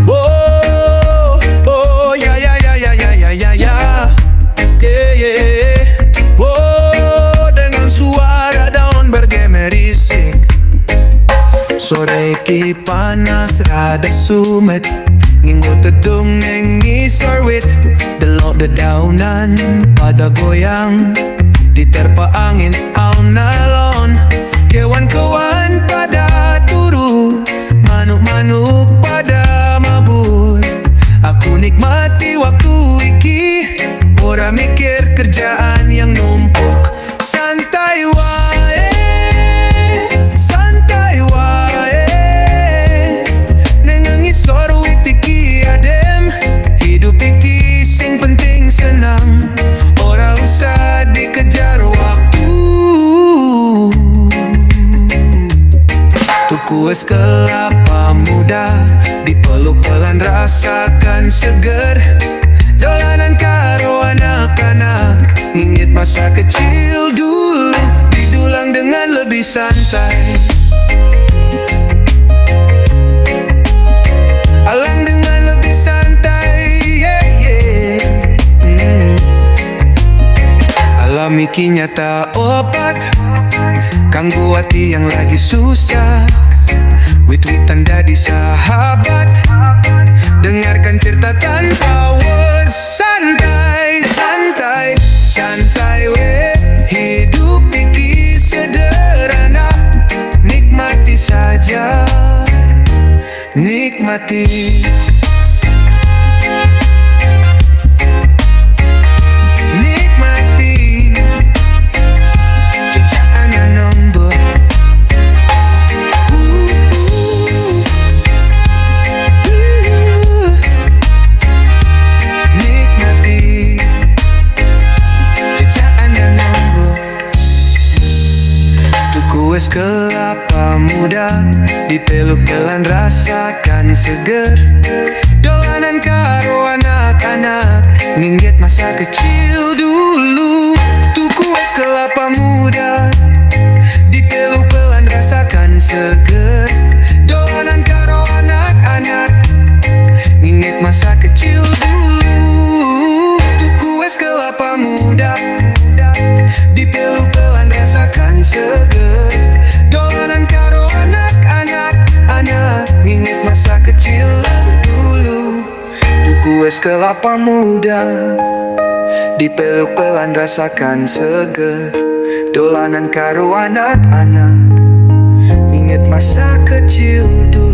Oh, oh, ya, ya, ya, ya, ya, ya, ya, ya. Yeah, yeah. Oh, dengan suara daun bergemerisik. Sore ki panas rada sumet, nginggo tedung neng ngisor wit. Delok dedaunan pada goyang, diterpa angin alon-alon. Kewan-kewan pada turu, manuk-manuk pada mabur. Aku nikmati waktu iki, ora mikir kerjaan yang numpuk. Santai wae, santai wae, neng ngisor wit iki adem. Hidup iki sing penting senang, ora usah dikejar waktu. Tuku es kelapa muda, dipeluk pelan rasakan seger. Dolanan karo anak-anak, inget masa kecil dulu, didulang dengan lebih santai. Alang dengan lebih santai, yeah, yeah. Alami nyata obat kanggo hati yang lagi susah. Wit-witan jadi sahabat, dengarkan cerita tanpa words. Santai, santai, santai we. Hidup iki sederhana, nikmati saja, nikmati. Es kelapa muda, dipeluk pelan rasakan seger. Dolanan karo anak-anak, nginget masa kecil dulu. Tuku es kelapa muda, dipeluk pelan rasakan seger. Dolanan karo anak-anak, nginget masa kecil dulu. Tuku es kelapa muda, dipeluk pelan rasakan seger. Dolanan karo anak-anak, nginget masa kecil dulu. Tuku es kelapa muda, dipeluk pelan rasakan seger. Dolanan karo anak-anak, inget masa kecil dulu.